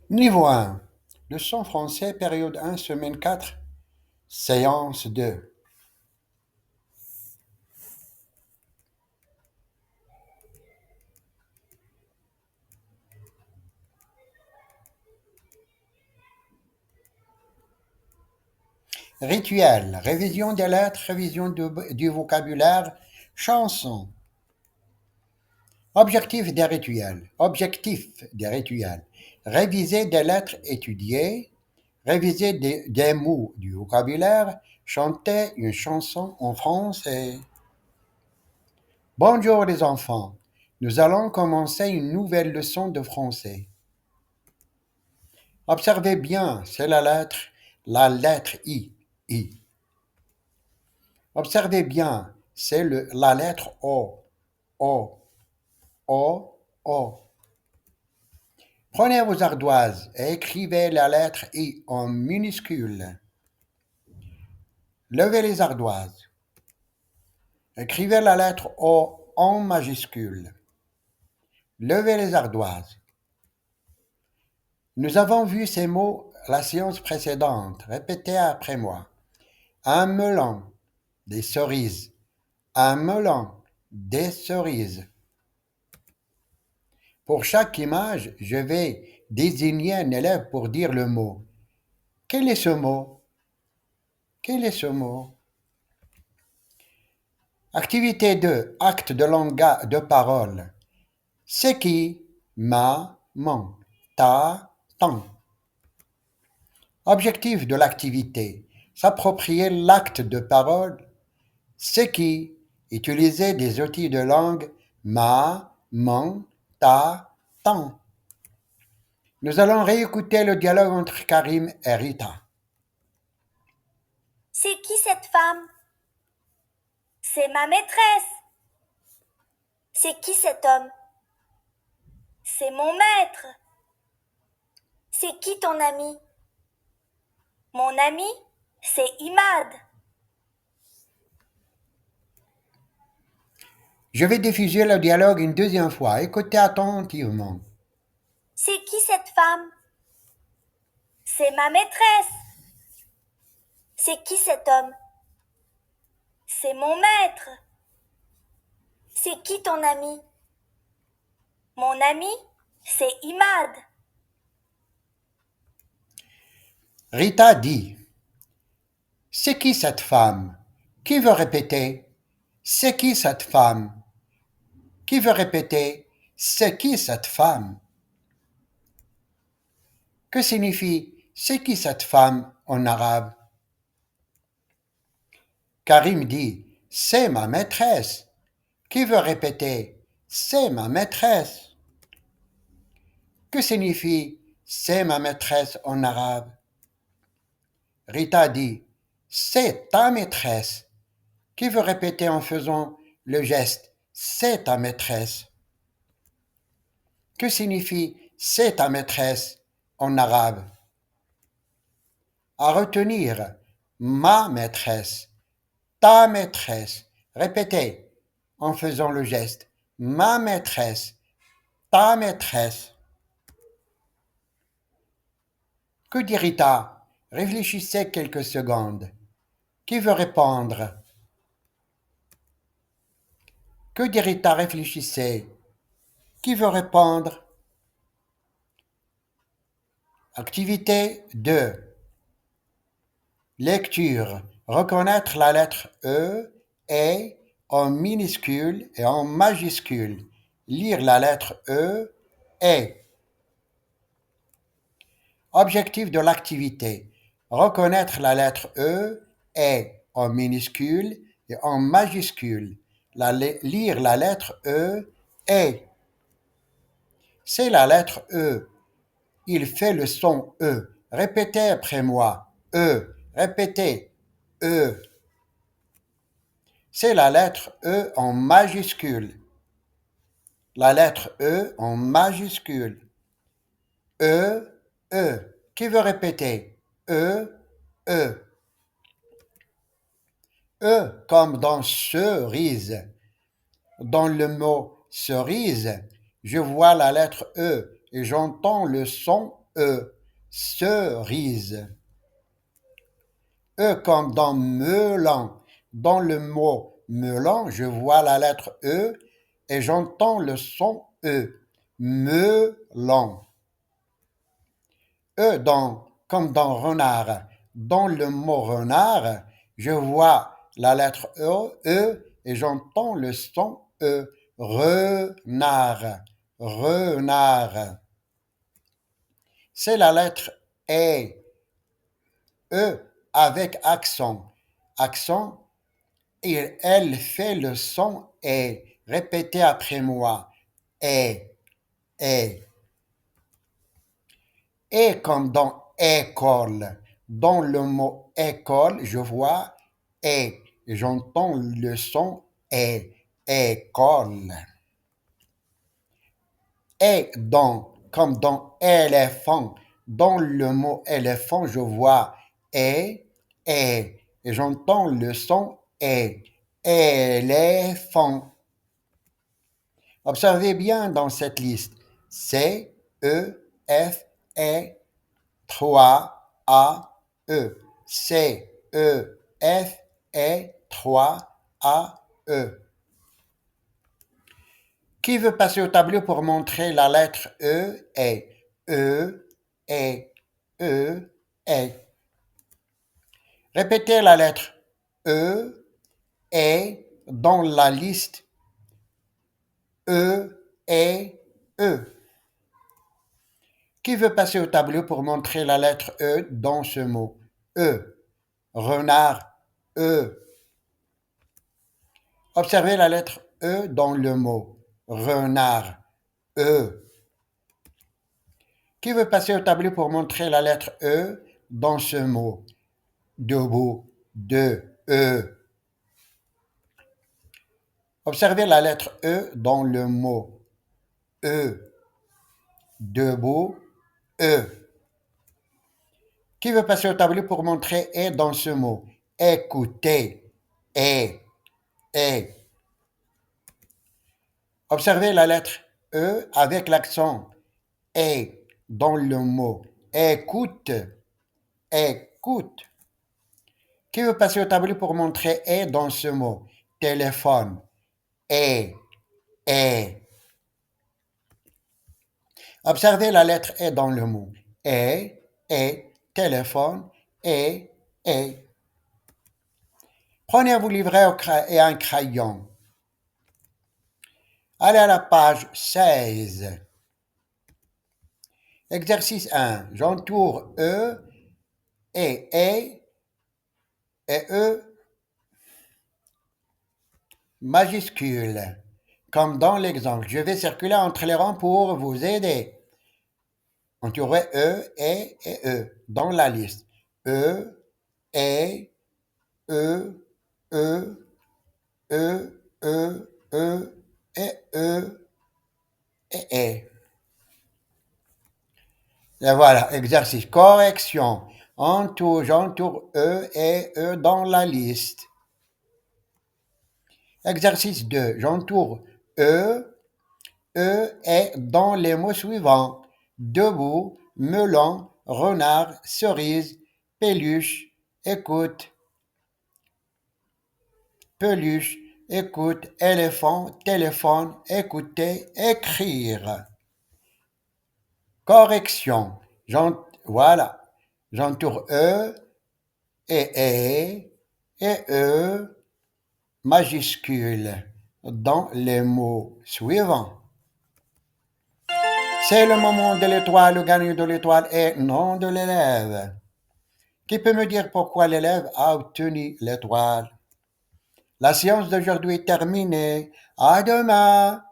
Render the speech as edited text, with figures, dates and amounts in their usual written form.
Niveau 1. Leçon français, période 1, semaine 4, séance 2. Rituel, révision des lettres, révision du vocabulaire, chanson. Objectif des rituels. Objectif des rituels. Réviser des lettres étudiées, réviser des mots du vocabulaire, chanter une chanson en français. Bonjour les enfants, nous allons commencer une nouvelle leçon de français. Observez bien, c'est la lettre I. I. Observez bien, c'est la lettre O. O. O. O. Prenez vos ardoises et écrivez la lettre I en minuscule. Levez les ardoises. Écrivez la lettre O en majuscule. Levez les ardoises. Nous avons vu ces mots la séance précédente. Répétez après moi. Un melon, des cerises. Un melon, des cerises. Pour chaque image, je vais désigner un élève pour dire le mot. Quel est ce mot? Quel est ce mot? Activité 2. Acte de langage de parole. C'est qui? Ma, mon, ta, ton. Objectif de l'activité. S'approprier l'acte de parole. C'est qui? Utiliser des outils de langue ma, mon, ta, ton. Nous allons réécouter le dialogue entre Karim et Rita. C'est qui cette femme? C'est ma maîtresse. C'est qui cet homme? C'est mon maître. C'est qui ton ami? Mon ami, c'est Imad. Je vais diffuser le dialogue une deuxième fois. Écoutez attentivement. C'est qui cette femme? C'est ma maîtresse. C'est qui cet homme? C'est mon maître. C'est qui ton ami? Mon ami, c'est Imad. Rita dit. C'est qui cette femme? Qui veut répéter? C'est qui cette femme? Qui veut répéter? C'est qui cette femme? Que signifie c'est qui cette femme en arabe? Karim dit c'est ma maîtresse. Qui veut répéter? C'est ma maîtresse. Que signifie c'est ma maîtresse en arabe? Rita dit c'est ta maîtresse. Qui veut répéter en faisant le geste c'est ta maîtresse? Que signifie c'est ta maîtresse en arabe? À retenir ma maîtresse, ta maîtresse. Répétez en faisant le geste ma maîtresse, ta maîtresse. Que dit Rita? Réfléchissez quelques secondes. Qui veut répondre? Que dit Rita? Réfléchissez. Qui veut répondre? Activité 2. Lecture. Reconnaître la lettre E et en minuscule et en majuscule. Lire la lettre E et. Objectif de l'activité. Reconnaître la lettre E et en minuscule et en majuscule. Lire la lettre E et. C'est la lettre E. Il fait le son E. Répétez après moi. E. Répétez. E. C'est la lettre E en majuscule. La lettre E en majuscule. E, E. Qui veut répéter? E, E. E comme dans cerise. Dans le mot cerise, je vois la lettre E et j'entends le son E, cerise. E comme dans melon. Dans le mot melon, je vois la lettre E et j'entends le son E. Melon. E comme dans renard. Dans le mot renard, je vois la lettre E et j'entends le son E. Renard. Renard. C'est la lettre E. E avec accent. Accent, et elle fait le son E. Répétez après moi. E. E. Et comme dans école. Dans le mot école, je vois et j'entends le son et. École. Et comme dans éléphant. Dans le mot éléphant, je vois et j'entends le son et. Éléphant. Observez bien dans cette liste. C, E, F, E, 3, A, E. C, E, F, E, 3, A, E. Qui veut passer au tableau pour montrer la lettre E, et E, et E, et. Répétez la lettre E, et dans la liste E, et E. Qui veut passer au tableau pour montrer la lettre E dans ce mot? E. Renard. E. Observez la lettre E dans le mot. Renard. E. Qui veut passer au tableau pour montrer la lettre E dans ce mot? Debout. De. E. Observez la lettre E dans le mot. E. Debout. E. Qui veut passer au tableau pour montrer E dans ce mot? Écoutez. E. E. Observez la lettre E avec l'accent E dans le mot. Écoute. Écoute. Qui veut passer au tableau pour montrer E dans ce mot? Téléphone. E. E. Observez la lettre E dans le mot. E. Téléphone. E. Prenez vos livrets et un crayon. Allez à la page 16. Exercice 1. J'entoure E et E majuscule. Comme dans l'exemple, je vais circuler entre les rangs pour vous aider. Entourez E et E dans la liste. E, E, E, E, E, E, E, et. Et voilà, exercice. Correction. J'entoure E et E dans la liste. Exercice 2. J'entoure E est dans les mots suivants. Debout, melon, renard, cerise, peluche, écoute, peluche, écoute, éléphant, téléphone, écouter, écrire. Correction. Voilà. J'entoure E et E majuscule dans les mots suivants. C'est le moment de l'étoile, le gagnant de l'étoile est nom de l'élève. Qui peut me dire pourquoi l'élève a obtenu l'étoile? La séance d'aujourd'hui est terminée. À demain!